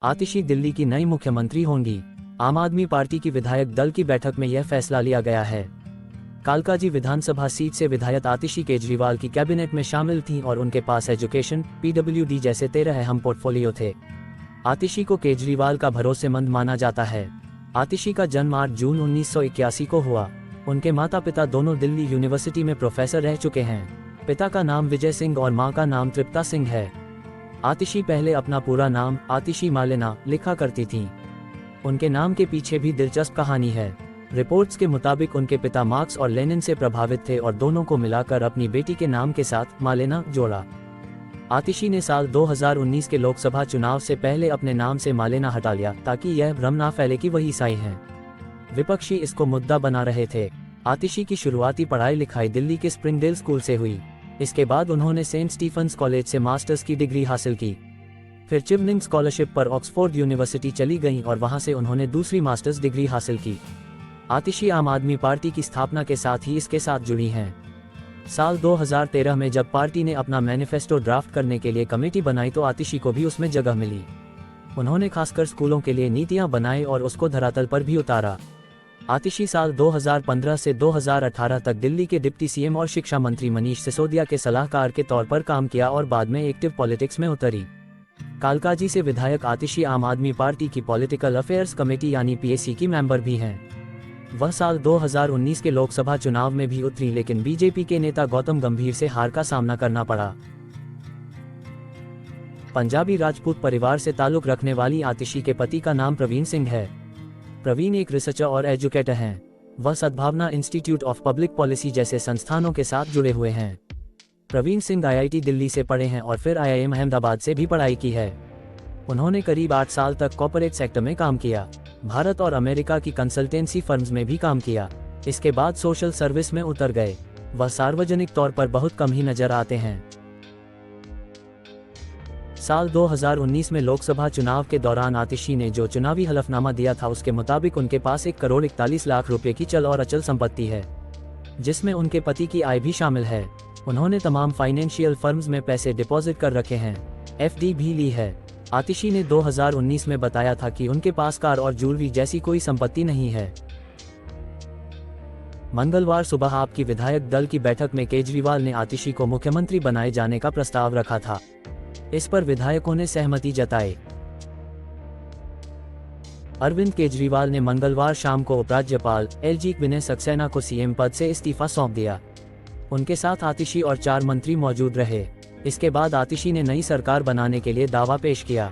आतिशी दिल्ली की नई मुख्यमंत्री होंगी। आम आदमी पार्टी की विधायक दल की बैठक में यह फैसला लिया गया है। कालकाजी विधानसभा सीट से विधायक आतिशी केजरीवाल की कैबिनेट में शामिल थीं और उनके पास एजुकेशन, पीडब्ल्यूडी जैसे 13 अहम पोर्टफोलियो थे। आतिशी को केजरीवाल का भरोसेमंद माना जाता है। आतिशी का जन्म 8 जून 1981 को हुआ। उनके माता पिता दोनों दिल्ली यूनिवर्सिटी में प्रोफेसर रह चुके हैं। पिता का नाम विजय सिंह और मां का नाम तृप्ता सिंह है। आतिशी पहले अपना पूरा नाम आतिशी मालेना लिखा करती थीं। उनके नाम के पीछे भी दिलचस्प कहानी है। रिपोर्ट्स के मुताबिक उनके पिता मार्क्स और लेनिन से प्रभावित थे और दोनों को मिलाकर अपनी बेटी के नाम के साथ मालेना जोड़ा। आतिशी ने साल 2019 के लोकसभा चुनाव से पहले अपने नाम से मालेना हटा लिया ताकि यह भ्रम ना फैले कि वही ईसाई हैं। विपक्षी इसको मुद्दा बना रहे थे। आतिशी की शुरुआती पढ़ाई लिखाई दिल्ली के स्प्रिंगडेल स्कूल से हुई। इसके बाद उन्होंने सेंट स्टीफन्स कॉलेज से मास्टर्स की डिग्री हासिल की। फिर चिवनिंग स्कॉलरशिप पर ऑक्सफोर्ड यूनिवर्सिटी चली गईं और वहां से उन्होंने दूसरी मास्टर्स डिग्री हासिल की। आतिशी आम आदमी पार्टी की स्थापना के साथ ही इसके साथ जुड़ी हैं। साल 2013 में जब पार्टी ने अपना मैनिफेस्टो ड्राफ्ट करने के लिए कमेटी बनाई तो आतिशी को भी उसमें जगह मिली। उन्होंने खासकर स्कूलों के लिए नीतियां बनाई और उसको धरातल पर भी उतारा। आतिशी साल 2015 से 2018 तक दिल्ली के डिप्टी सीएम और शिक्षा मंत्री मनीष सिसोदिया के सलाहकार के तौर पर काम किया और बाद में एक्टिव पॉलिटिक्स में उतरी। कालकाजी से विधायक आतिशी आम आदमी पार्टी की पॉलिटिकल अफेयर्स कमेटी यानी पीएसी की मेंबर भी हैं। वह साल 2019 के लोकसभा चुनाव में भी उतरी लेकिन बीजेपी के नेता गौतम गंभीर से हार का सामना करना पड़ा। पंजाबी राजपूत परिवार से ताल्लुक रखने वाली आतिशी के पति का नाम प्रवीण सिंह है। प्रवीण एक रिसर्चर और एजुकेटर हैं। वह सद्भावना इंस्टीट्यूट ऑफ पब्लिक पॉलिसी जैसे संस्थानों के साथ जुड़े हुए हैं। प्रवीण सिंह आईआईटी दिल्ली से पढ़े हैं और फिर आईआईएम अहमदाबाद से भी पढ़ाई की है। उन्होंने करीब 8 साल तक कॉर्पोरेट सेक्टर में काम किया। भारत और अमेरिका की कंसल्टेंसी फर्म्स में भी काम किया। इसके बाद सोशल सर्विस में उतर गए। वह सार्वजनिक तौर पर बहुत कम ही नजर आते हैं। साल 2019 में लोकसभा चुनाव के दौरान आतिशी ने जो चुनावी हलफनामा दिया था उसके मुताबिक उनके पास 1 करोड़ 41 लाख रुपए की चल और अचल संपत्ति है, जिसमें उनके पति की आय भी शामिल है। उन्होंने तमाम फाइनेंशियल फर्म्स में पैसे डिपॉजिट कर रखे हैं, एफडी भी ली है। आतिशी ने 2019 में बताया था कि उनके पास कार और ज्वेलरी जैसी कोई संपत्ति नहीं है। मंगलवार सुबह आपकी विधायक दल की बैठक में केजरीवाल ने आतिशी को मुख्यमंत्री बनाए जाने का प्रस्ताव रखा था। इस पर विधायकों ने सहमति जताई। अरविंद केजरीवाल ने मंगलवार शाम को उपराज्यपाल एलजी विनय सक्सेना को सीएम पद से इस्तीफा सौंप दिया। उनके साथ आतिशी और 4 मंत्री मौजूद रहे। इसके बाद आतिशी ने नई सरकार बनाने के लिए दावा पेश किया।